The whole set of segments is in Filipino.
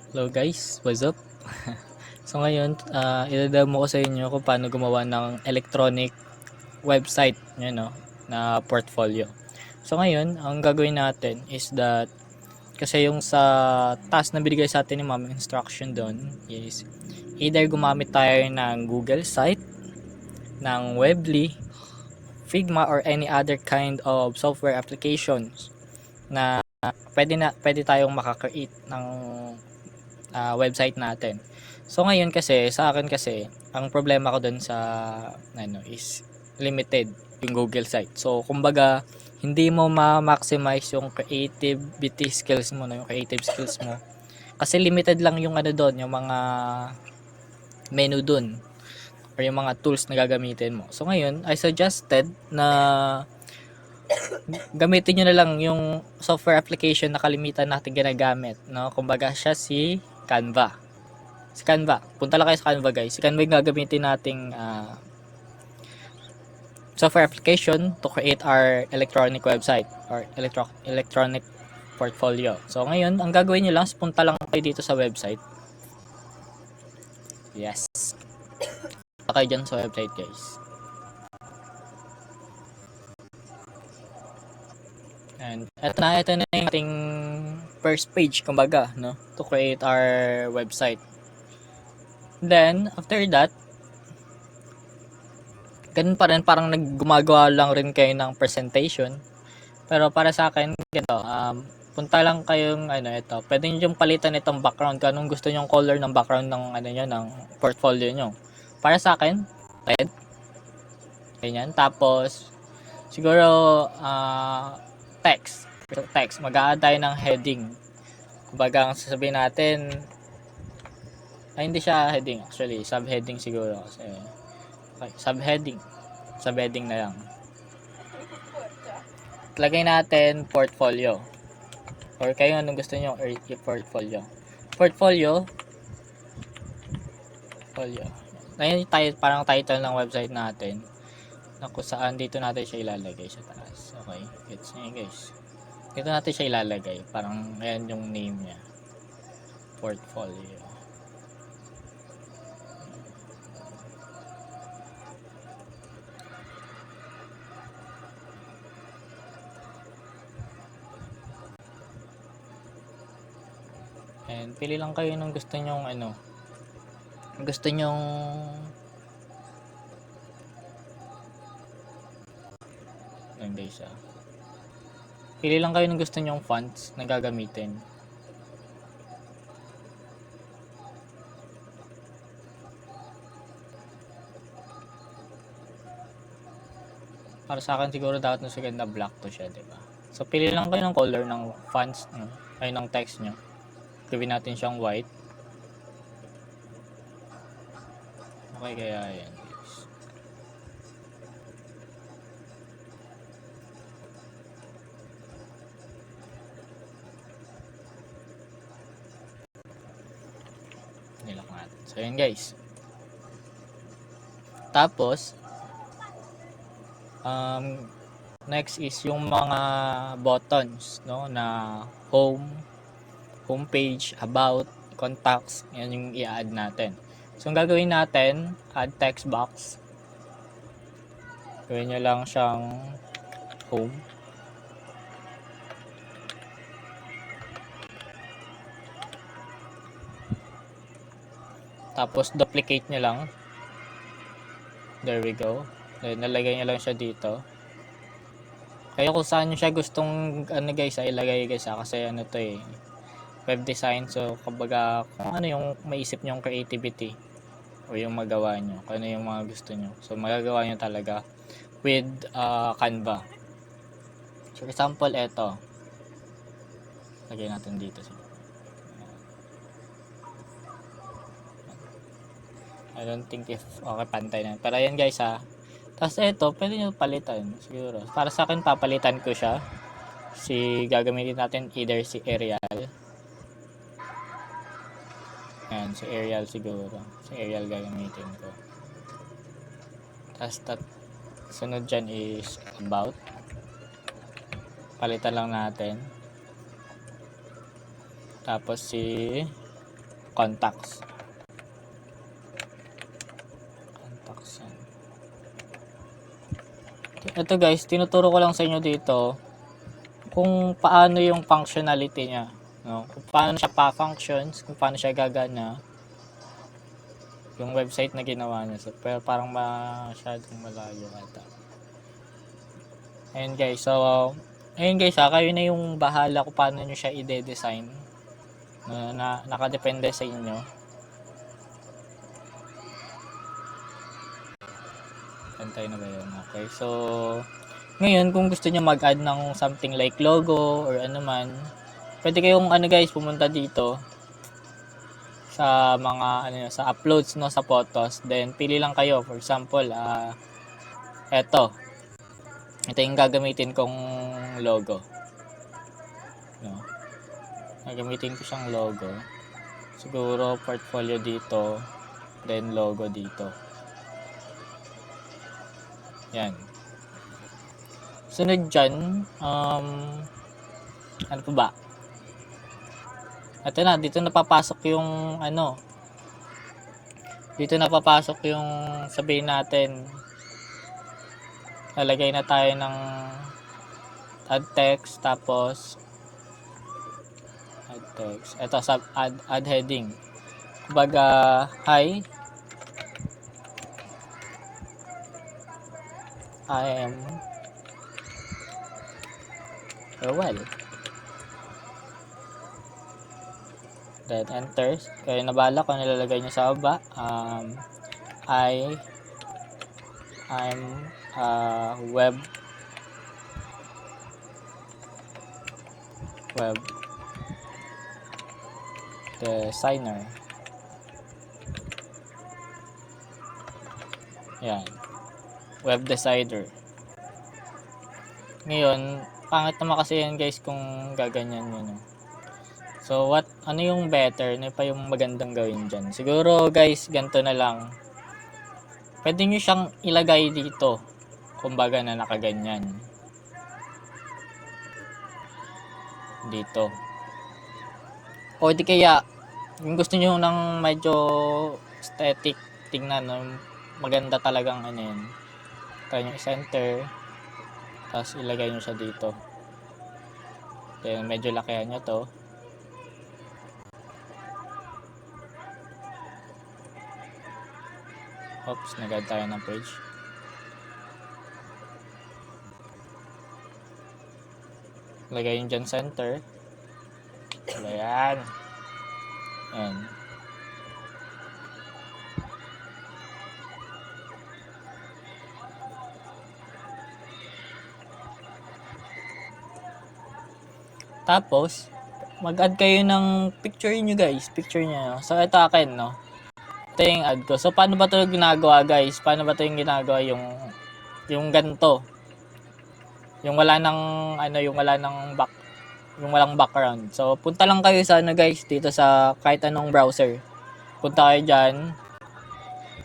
Hello guys, what's up? So ngayon, ida-demo ko sa inyo kung paano gumawa ng electronic website, na portfolio. So ngayon, ang gagawin natin is that kasi yung sa task na binigay sa atin ni Ma'am, instruction doon is either gumamit tayo ng Google site, ng Weebly, Figma or any other kind of software applications na pwede tayong makaka-create ng website natin. So ngayon kasi sa akin kasi ang problema ko dun sa is limited yung Google site. So kumbaga hindi mo ma-maximize yung creativity skills mo, no, yung creative skills mo. Kasi limited lang yung doon, yung mga menu doon or yung mga tools na gagamitin mo. So ngayon, I suggested na gamitin nyo na lang yung software application na kalimitan natin ginagamit, no? Kumbaga siya si Canva. Si Canva. Punta lang kayo sa Canva, guys. Si Canva yung gagamitin nating software application to create our electronic website or electronic portfolio. So ngayon, ang gagawin niyo lang, punta lang kayo dito sa website. Yes. Punta kayo dyan sa website, guys. And ito na yung ating first page, kumbaga, no, to create our website. Then, after that, ganun pa rin, parang gumagawa lang rin kayo ng presentation. Pero para sa akin, ganito, punta lang kayong, ito, pwede nyo yung palitan itong background, kung anong gusto nyong color ng background ng, ng portfolio nyo. Para sa akin, red. Ganyan. Tapos, siguro, text. Text. Mag-a-add tayo ng heading. Kumbaga, ang sasabihin natin, hindi siya heading actually, subheading siguro kasi okay, subheading na lang. Lagay natin portfolio or kayo anong gusto nyo or portfolio. Portfolio ayun tayo, parang title ng website natin na kung saan dito natin siya ilalagay sa taas. Okay, gets nyo guys, dito natin siya ilalagay, parang ayan yung name niya, portfolio. And pili lang kayo ng gusto nyong gusto nyong lang guys pili lang kayo ng gusto nyong fonts na gagamitin. Para sa akin siguro dapat na sagad na black to siya, diba? So pili lang kayo ng color ng fonts, ay ng text nyo. Gawin natin siyang white. Okay, kaya yan guys. Nilak natin. So yan guys. Tapos next is yung mga buttons, no, na homepage, about, contacts, yan yung i-add natin. So ang gagawin natin, add text box. Gawin nyo lang siyang home. Tapos duplicate nyo lang. There we go. Then nalagay nyo lang siya dito. Kaya kung saan nyo siya gustong guys, ilagay guys kasi to web design. So kumbaga kung ano yung maisip nyong creativity o yung magawa nyo, kung ano yung mga gusto nyo. So magagawa nyo talaga with Canva. So example, eto. Lagay natin dito. I don't think if okay, pantay na. Pero ayan guys Tapos ito, pwede nyo palitan siguro. Para sa akin, papalitan ko siya. Gagamitin natin either si Arial. Ayan, si Arial siguro. Si Arial gagamitin ko. Tapos sunod dyan is about. Palitan lang natin. Tapos si contacts. Yan. Ito guys, tinuturo ko lang sa inyo dito kung paano yung functionality niya, no? Kung paano siya pa-functions, kung paano siya gagana yung website na ginawa niya. Pero parang masyadong malayo ata. Ayun guys, so ayun guys, kayo na yung bahala kung paano nyo siya i-design. Nakadepende sa inyo. Pantay na ba yun? Okay, so ngayon kung gusto niyo mag-add ng something like logo or ano man, pwede kayong guys, pumunta dito sa mga sa uploads, no, sa photos, then pili lang kayo. For example, ito yung gagamitin kong logo, no? Gagamitin ko siyang logo, siguro portfolio dito, then logo dito. Yan. Sunod dyan, ano pa ba? Ito na, dito napapasok yung dito napapasok yung sabihin natin, lalagay na tayo ng add text, tapos add text, ito add heading, kumbaga hi, I am well, then enter. Kayo na bahala kung nilalagay nyo sa baba. I'm web designer. Yan, web designer. Ngayon, pangit naman kasi yan guys kung gaganyan yun. So ano yung better, ano pa yung magandang gawin dyan? Siguro guys, ganito na lang. Pwede nyo siyang ilagay dito, kumbaga na nakaganyan. Dito. O di kaya, kung gusto nyo ng medyo aesthetic tingnan, maganda talagang yun. Kaya nyo center, tapos ilagay nyo siya dito. Then medyo lakihan nyo to. Oops, nag-add tayo ng page. Lagay yung dyan center. Ayan. Ayan. Tapos, mag-add kayo ng picture nyo guys. Picture nyo. So, ito akin, no? Ito yung add ko. So, paano ba ito ginagawa guys? Paano ba ito yung ginagawa yung ganito? Yung wala nang yung walang background. So, punta lang kayo sa guys, dito sa kahit anong browser. Punta kayo dyan.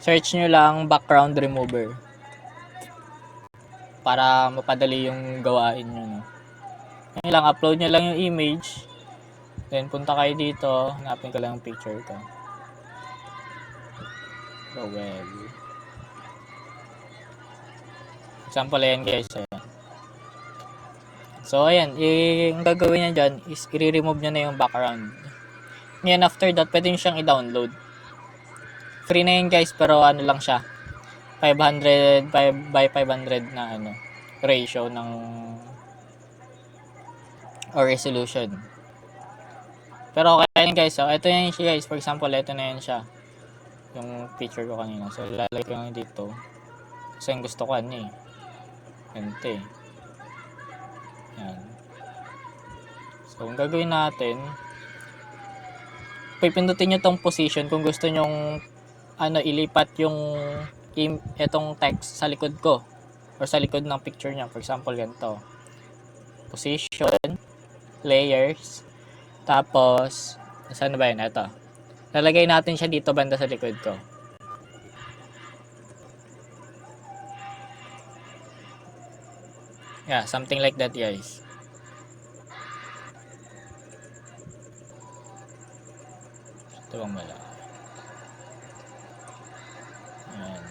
Search nyo lang background remover. Para mapadali yung gawain nyo, no? Ngayon lang, upload nyo lang yung image. Then, punta kayo dito. Hanapin ko lang yung picture ko. So, well. Example, ayan guys. Ayan. So, ayan. Yung gagawin nyo dyan is i-remove nyo na yung background. Ngayon, after that, pwede nyo siyang i-download. Free na yun guys, pero lang siya. 500 by 500 na ratio ng or resolution. Pero okay yun guys. So, ito yan siya guys. For example, ito na yan siya. Yung picture ko kanina. So, lalagay ko lang dito. Kasi yung gusto ko ganito eh. Yan. So, ang gagawin natin, pipindutin nyo tong position kung gusto nyong ilipat yung etong text sa likod ko or sa likod ng picture niya. For example, ganito. Position, layers, tapos, saan ba yun? Ito. Lalagay natin siya dito banda sa likod ko. Yeah, something like that guys. Ito bang malaki? Ayan.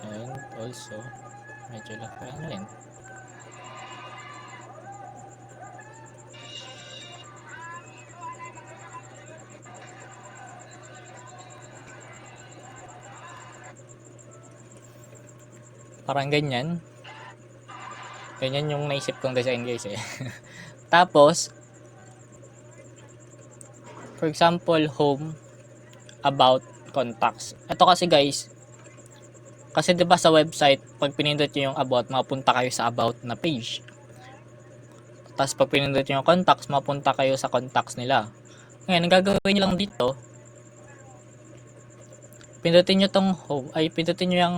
And also, medyo laki rin. Parang ganyan. Ganyan yung naisip kong design guys eh. Tapos, for example, home, about, contacts. Ito kasi guys, kasi 'di ba sa website, pag pinindot niyo yung about, mapunta kayo sa about na page. Tapos pag pinindot niyo yung contacts, mapunta kayo sa contacts nila. Ngayon, ang gagawin niyo lang dito, pindutin niyo tong home, ay pindutin niyo yung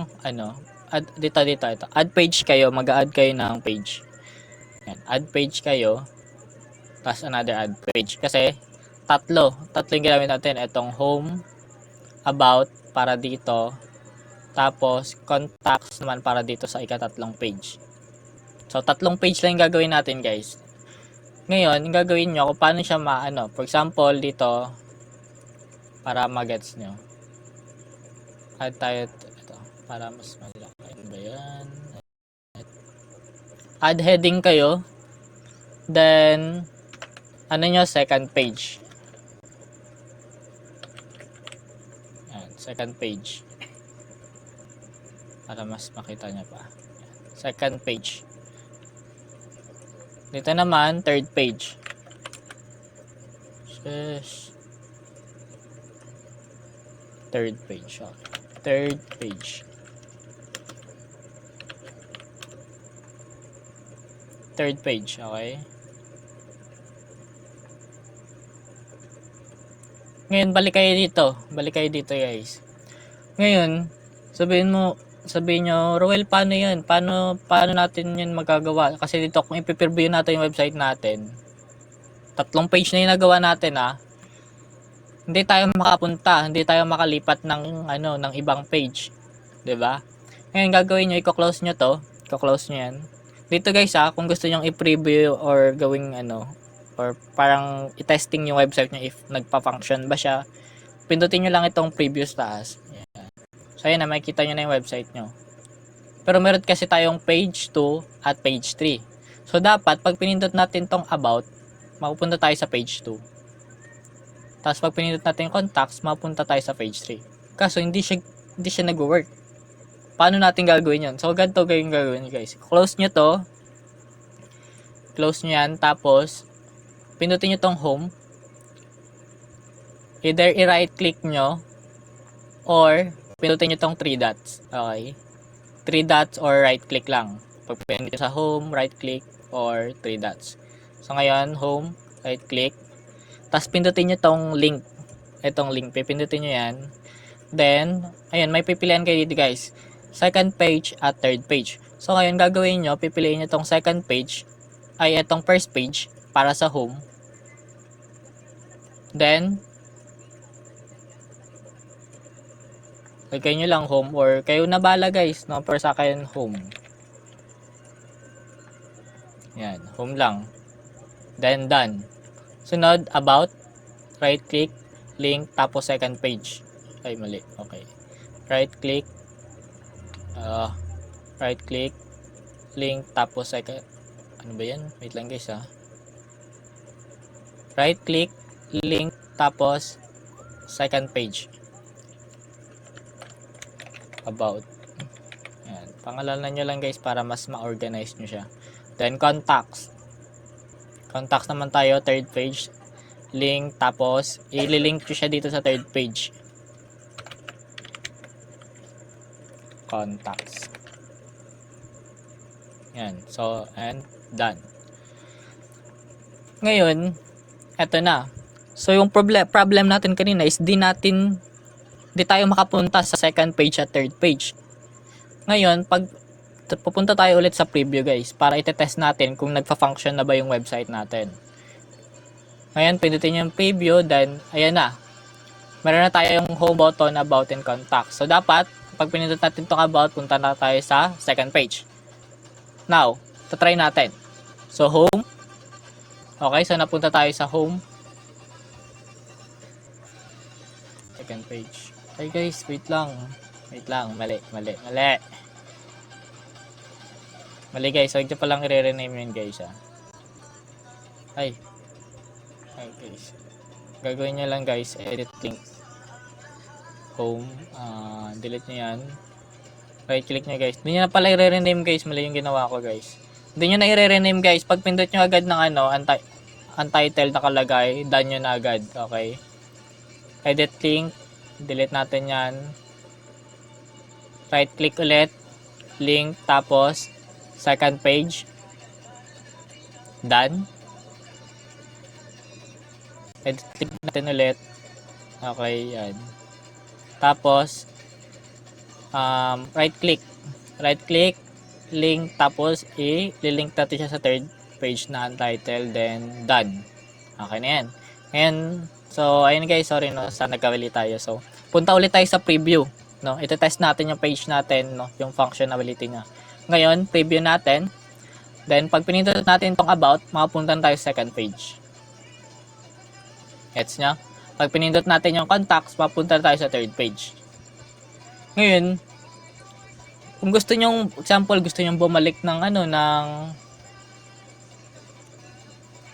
dito, ito. Add page kayo, mag-add kayo ng page. Yan, add page kayo, tapos another add page. Kasi tatlo yung ginamit natin. Itong home, about para dito, tapos contacts naman para dito sa ikatatlong page. So tatlong page lang yung gagawin natin guys. Ngayon, yung gagawin nyo kung paano siya for example dito, para magets nyo, add tayo ito para mas malaki. Ano ba yan? Add heading kayo, then nyo, second page. Ayan, second page para mas makita nyo pa. Second page. Dito naman, third page. Third page. Okay. Third page. Third page, okay? Ngayon, balik kayo dito guys. Ngayon, sabihin nyo, Roel, paano yan? Paano natin yan magagawa? Kasi dito, kung ipi-preview natin yung website natin, tatlong page na yung nagawa natin hindi tayo makapunta, hindi tayo makalipat ng ng ibang page, 'di ba? Ngayon gagawin niyo, i-close niyo to, i-close niyo yan. Dito guys kung gusto niyo i-preview or gawing or parang i-testing yung website niyo if nagpa-function ba siya, pindutin niyo lang itong preview sa taas. Yan. So ayan na, makikita niyo na yung website niyo. Pero meron kasi tayong page 2 at page 3. So dapat pag pinindot natin tong about, mapupunta tayo sa page 2. Tapos pag pinindot natin yung contacts, mapunta tayo sa page 3. Kaso hindi siya nag-work. Paano natin gagawin yun? So ganito yung gagawin nyo guys. Close nyo to. Close nyo yan. Tapos pindutin nyo tong home. Either i-right click nyo or pindutin nyo tong 3 dots. Okay? 3 dots or right click lang. Pag pindutin sa home, right click or 3 dots. So ngayon, home, right click. Tapos pindutin nyo tong link. Itong link, pipindutin nyo yan. Then, ayun, may pipilian kayo dito guys. Second page at third page. So ngayon, gagawin nyo, pipiliin nyo tong second page, ay itong first page para sa home. Then, lagay nyo lang home or kayo na bala guys, no? Pero sa akin, home. Yan, home lang. Then, done. Sunod, about, right click, link, tapos second page. Ay, mali. Okay. Right click, link, tapos second. Ano ba yan? Wait lang guys Right click, link, tapos second page. About. Yan. Pangalanan nyo lang guys para mas ma-organize nyo siya. Then, contacts. Contacts naman tayo, third page, link, tapos i-link nyo siya dito sa third page. Contacts. Yan. So, and done. Ngayon, eto na. So, yung problem natin kanina is di tayo makapunta sa second page at third page. Ngayon, pag pupunta tayo ulit sa preview guys para i-test natin kung nagfa-function na ba yung website natin. Ngayon, pindutin nyo yung preview, then ayan na. Meron na tayo yung home button, about, and contact. So dapat, pag pinindot natin itong about, punta na tayo sa second page. Now, try natin. So home. Okay, so napunta tayo sa home. second page. Ay guys, wait lang. Mali. Mali guys, huwag nyo palang i-rename yun guys Ay guys. Gagawin nyo lang guys, edit link. Home, delete nyo yan. Right click nyo guys. Hindi nyo na pala i-rename guys, mali yung ginawa ko guys. Hindi nyo na i-rename guys, pag pindot nyo agad ng untitled nakalagay, done nyo na agad, okay? Edit link, delete natin yan. Right click ulit, link, tapos second page, done. Edit link natin ulit, okay, yan. Tapos right click, link, tapos i-link natin siya sa third page na untitled, then done. Okay na yan. Ngayon, so ayun guys, sorry no, sa nagkawali tayo. So punta ulit tayo sa preview, no? Ito-test natin yung page natin, no, yung functionality niya. Ngayon, preview natin. Then pag pinindot natin tong about, makapunta tayo sa second page. Gets nyo? Pag pinindot natin yung contacts, mapunta tayo sa third page. Ngayon, kung gusto nyo, example, gusto nyo bumalik ng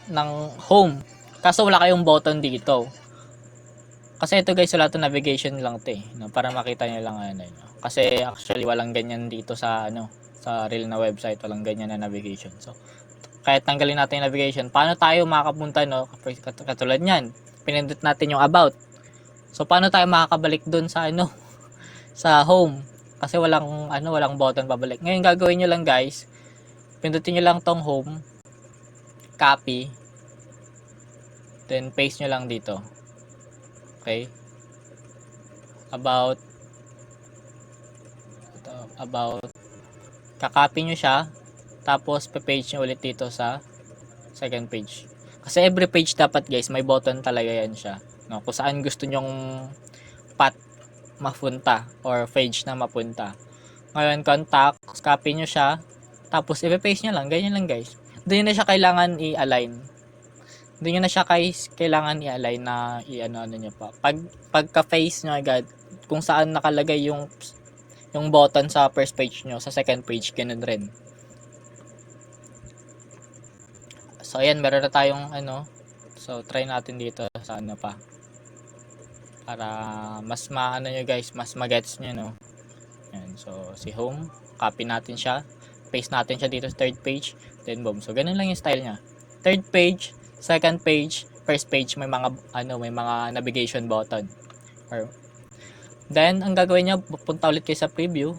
ng home, kaso wala kayong button dito. Kasi ito guys, wala to navigation lang to no, para makita nyo lang Kasi actually walang ganyan dito sa sa real na website, walang ganyan na navigation. So kahit tanggalin natin yung navigation, paano tayo makakapunta, no? Katulad niyan, pinindot natin yung about. So paano tayo makakabalik doon sa sa home? Kasi walang button pabalik. Ngayon gagawin niyo lang guys, pindutin niyo lang tong home, copy, then paste nyo lang dito. Okay? About kakopy nyo siya, tapos pa-page nyo ulit dito sa second page. Kasi every page dapat guys, may button talaga yan siya, no? Kung saan gusto nyong path mapunta or page na mapunta. Ngayon, contacts, copy nyo siya, tapos i-paste nyo lang, ganyan lang guys. Hindi nyo na siya kailangan i-align. Hindi nyo na siya kailangan i-align na i-ano nyo pa. Pagka-face nyo agad, kung saan nakalagay yung button sa first page nyo, sa second page, ganun rin. So, ayan, meron na tayong So, try natin dito sa pa. Para mas nyo guys, mas magets nyo, no? Ayan, so, si home, copy natin siya. Paste natin siya dito sa third page. Then, boom. So, ganun lang yung style niya. Third page, second page, first page, may mga navigation button. Then, ang gagawin niya, punta ulit kayo sa preview.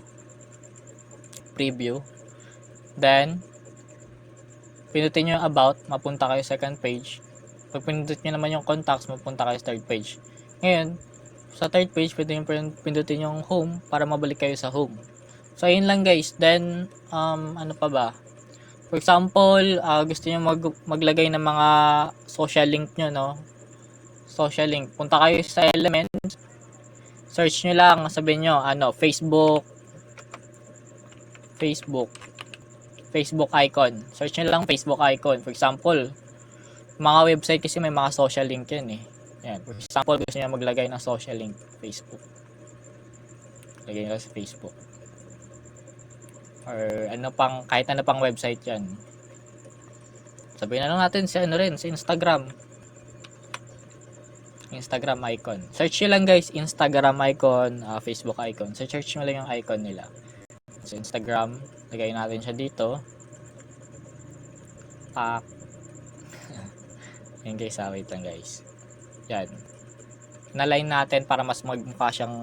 Then, pinutin nyo yung about, mapunta kayo second page. Pag pinutin nyo naman yung contacts, mapunta kayo sa third page. Ngayon, sa third page, pwede nyo pindutin yung home para mabalik kayo sa home. So, ayun lang guys. Then, ano pa ba? For example, gusto nyo maglagay ng mga social link nyo, no? Social link. Punta kayo sa Elements. Search nyo lang. Sabihin nyo, Facebook icon. Search nyo lang Facebook icon. For example, mga website kasi may mga social link yan Yan. For example, gusto nyo maglagay ng social link. Facebook. Lagay nyo sa Facebook. Or kahit ano pang website yan. Sabihin na lang natin sa Instagram. Instagram icon. Search nyo lang guys, Instagram icon, Facebook icon. So, search nyo lang yung icon nila. So, Instagram, lagay natin siya dito. Yan guys, wait lang guys. Yan. Na-line natin para mas magmukha siyang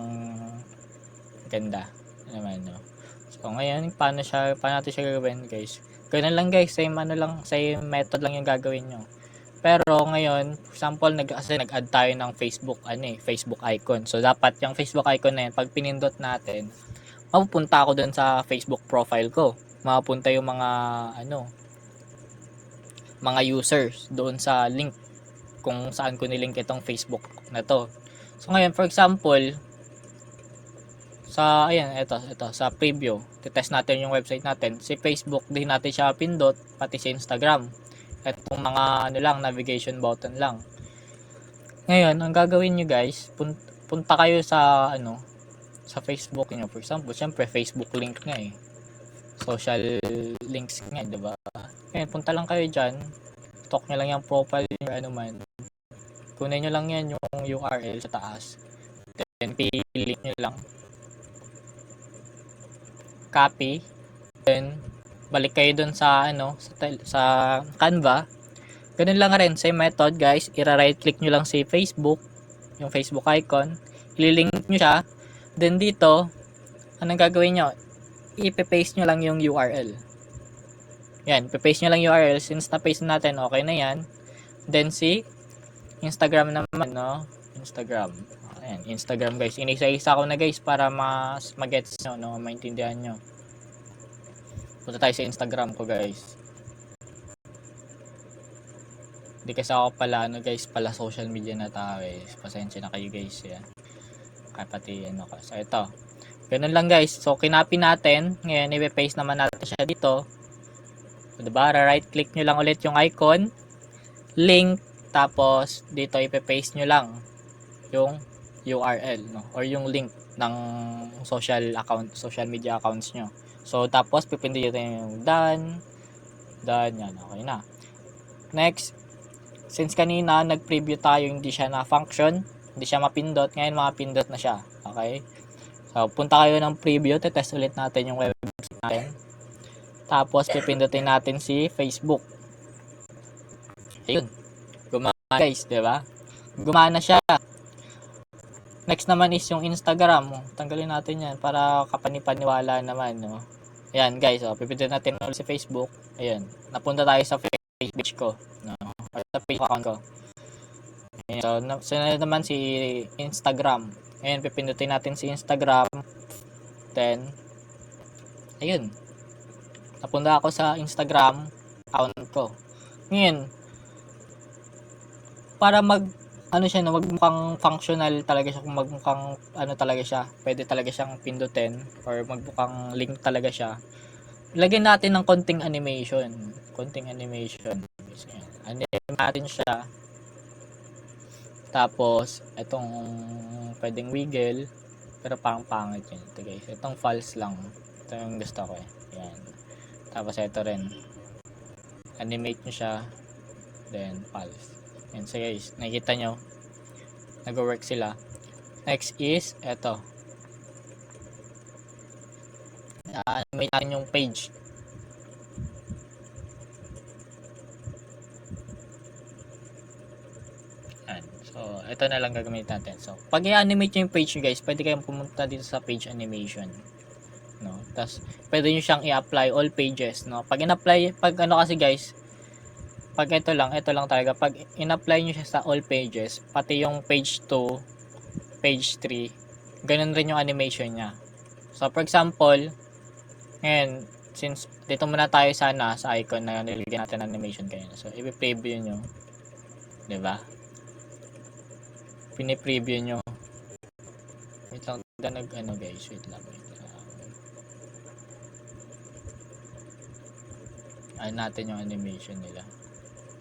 ganda. Naman, no? So, ngayon, paano natin siya gagawin guys? Ganun lang guys, same method lang yung gagawin nyo. Pero ngayon, for example, nag-add tayo ng Facebook icon. So dapat yung Facebook icon na yan, pag pinindot natin, mapupunta ako dun sa Facebook profile ko. Mapupunta yung mga users doon sa link kung saan ko nilink itong Facebook na to. So ngayon, for example, sa preview, test natin yung website natin. Si Facebook, din natin siya pindot, pati si Instagram. Itong mga navigation button lang. Ngayon, ang gagawin nyo guys, punta kayo sa sa Facebook niyo. For example, syempre Facebook link nga eh. Social links nga, 'di ba? Ngayon, punta lang kayo diyan. Talk niyo lang yung profile niyo ano man. Kunin niyo lang yan yung URL sa taas. Then i-link niyo lang. Copy. Then balik kayo dun sa sa Canva. Ganun lang rin, same method guys. I-right click nyo lang si Facebook, yung Facebook icon. I-link nyo siya. Then dito, anong gagawin nyo? I-paste nyo lang yung URL. Yan, i-paste nyo lang URL. Since na-paste natin, okay na yan. Then si Instagram naman, no? Instagram. Ayan, Instagram guys. Inisa-isa ko na guys para mas magets nyo, no? Maintindihan nyo. Punta tayo sa Instagram ko guys. Hindi kasi ako pala guys, pala social media na tao eh. Pasensya na kayo guys yan. Kaya pati ko. So ito. Ganun lang guys. So kinopy natin. Ngayon i-paste naman natin siya dito. So, diba? Right click nyo lang ulit yung icon. Link. Tapos dito i-paste nyo lang yung URL, no? Or yung link ng social media accounts nyo. So tapos pipindutin yung done. Done yan. Okay na. Next. Since kanina nag-preview tayo, hindi siya na-function, hindi siya mapindot, ngayon mapindot na siya. Okay? So, punta kayo ng preview, test ulit natin yung website natin. Tapos, pipindutin natin si Facebook. Ayun. Gumana guys, diba? Gumana siya. Next naman is yung Instagram. Tanggalin natin yan para kapanipaniwala naman, no? Ayan guys, pipindutin natin ulit si Facebook. Ayun. Napunta tayo sa Facebook page ko, no? Sa Facebook account ko. Ayan. So naman si Instagram. Ayan, pipindutin natin si Instagram. Then, ayun. Napunta ako sa Instagram account ko. Ngayon, para siya, no, magmukhang functional talaga siya, kung magmukhang talaga siya, pwede talaga siyang pindutin or magmukhang link talaga siya. Lagyan natin ng konting animation. Animate natin siya. Tapos, itong pwedeng wiggle. Pero parang pangit yun. Ito guys. Itong false lang. Ito yung gusto ko eh. Yan. Tapos ito rin. Animate nyo siya. Then, false. Yan. So guys, nakikita nyo. Nag-work sila. Next is, ito. Animate natin yung page. So, ito na lang gagamitin natin. So, pag i-animate nyo yung page nyo guys, pwede kayong pumunta dito sa page animation. No? Tapos, pwede nyo siyang i-apply all pages. No? Pag in-apply, kasi guys, pag ito lang talaga. Pag in-apply nyo siya sa all pages, pati yung page 2, page 3, ganun rin yung animation niya. So, for example, ngayon, since dito muna tayo sana sa icon na nilagyan natin animation kayo. So, i-preview nyo. Diba? Pini-preview nyo. Wait lang, guys, wait lang. Ayun natin yung animation nila.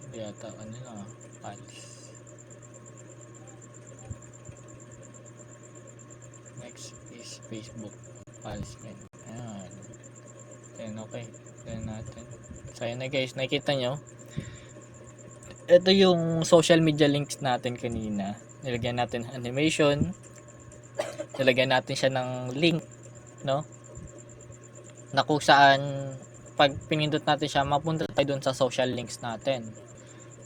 Hindi yata, pals. Next is Facebook pals. Ayan. Then, okay. Then natin. So, ayun na guys, nakikita nyo. Ito yung social media links natin kanina. Nilagyan natin animation. Nilagyan natin siya ng link, no? Na kung saan pag pinindot natin siya, mapunta tayo dun sa social links natin.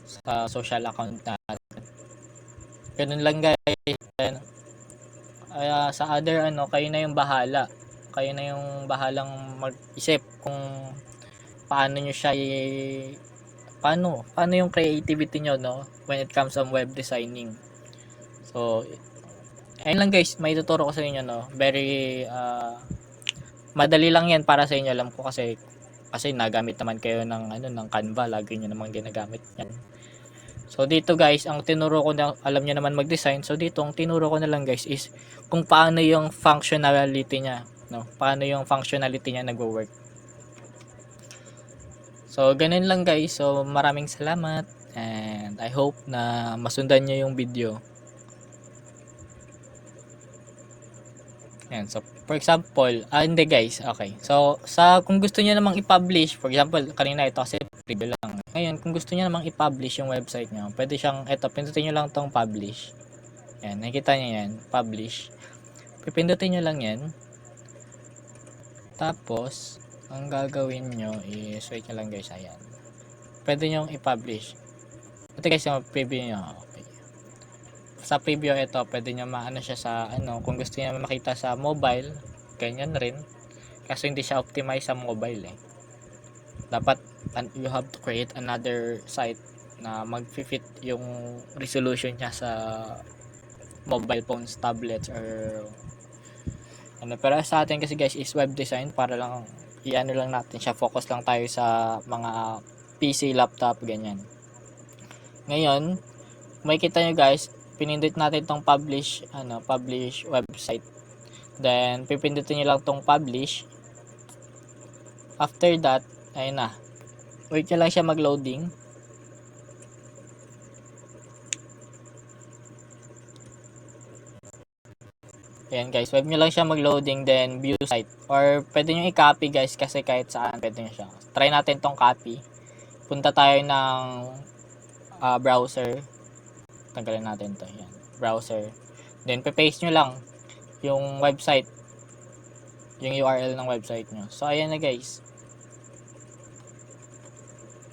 Sa social account natin. Ganun lang guys. Sa other kayo na yung bahala. Kayo na yung bahalang mag-isip kung paano nyo siya paano yung creativity nyo, no? When it comes on web designing. So, ayun lang guys, may tuturo ko sa inyo, no? Very madali lang yan para sa inyo. Alam ko kasi nagamit naman kayo ng Canva, lagi niyo naman ginagamit yan. So dito guys, ang tinuro ko na, alam niyo naman mag-design. So dito ang tinuro ko na lang guys is kung paano yung functionality niya, no? Paano yung functionality niya nagwo-work. So ganun lang guys. So maraming salamat and I hope na masundan niyo yung video. Yan. So, for example, hindi guys, okay. So, kung gusto niyo namang i-publish, for example, kanina ito kasi preview lang. Ngayon, kung gusto niyo namang i-publish yung website niyo, pwede siyang, ito, pindutin niyo lang tong publish. Yan, nakikita niyo yan, publish. Pipindutin niyo lang yan. Tapos, ang gagawin niyo is, wait nyo lang guys, ayan. Pwede niyo i-publish. Ito guys, yung preview niyo. Okay. Sa preview ito, pwede nyo maano siya sa kung gusto niyo makita sa mobile, ganyan rin. Kasi hindi siya optimize sa mobile eh. Dapat you have to create another site na mag-fit yung resolution niya sa mobile phones, tablets or pero sa atin kasi guys is web design para lang iano lang natin siya, focus lang tayo sa mga PC, laptop, ganyan. Ngayon, makikita nyo guys, pinindot natin tong publish website. Then pipindutin niyo lang tong publish. After that, ayun na. Wait nyo lang siya mag-loading. Ayan guys, web nyo lang siya mag-loading, then view site. Or pwede nyo i-copy guys kasi kahit saan pwede nyo siya. Try natin tong copy. Punta tayo ng browser. Tanggalin natin to. Ayan, browser. Then paste nyo lang yung website. Yung URL ng website nyo. So ayan na guys.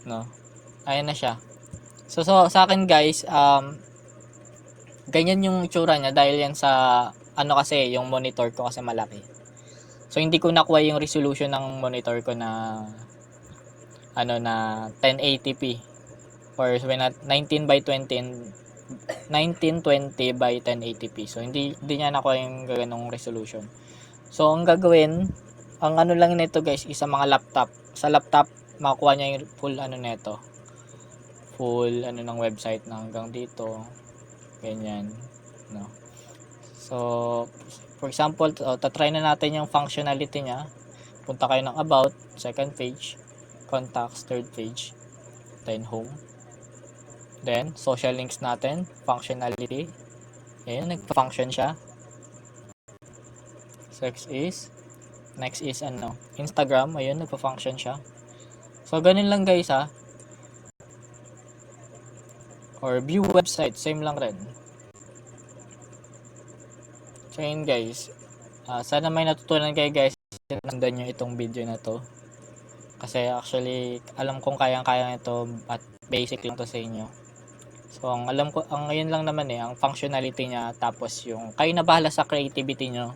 No? Ayan na siya. So sa akin guys, ganyan yung itsura niya dahil yan sa kasi yung monitor ko kasi malaki. So hindi ko nakuha yung resolution ng monitor ko na na 1080p or 19 by 20 1920 by 1080p. So hindi niya nakuha yung ganung resolution. So ang gagawin, ang lang nito guys is sa mga laptop. Sa laptop makuha niya yung full nito. Full ng website na hanggang dito. Ganyan, no. So for example, try na natin yung functionality niya. Punta kayo ng about, second page, contacts, third page, then home. Then social links natin, functionality. Ayan, nagpa-function siya. Next is Instagram, ayun, nagpa-function siya. So ganun lang guys or view website, same lang rin. So yun guys, sana may natutunan kayo guys, nandan nyo itong video na to. Kasi actually, alam kong kayang-kaya ito at basic lang to sa inyo. So ang alam ko, ang ngayon lang naman ang functionality niya, tapos yung kayo na bahala sa creativity nyo.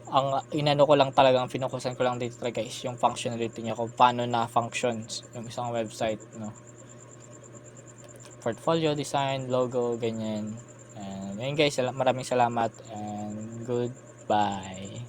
Ang inano ko lang talagang finokusan ko lang dito guys, yung functionality niya, kung paano na functions yung isang website, no. Portfolio, design, logo, ganyan. And yun guys, maraming salamat and goodbye.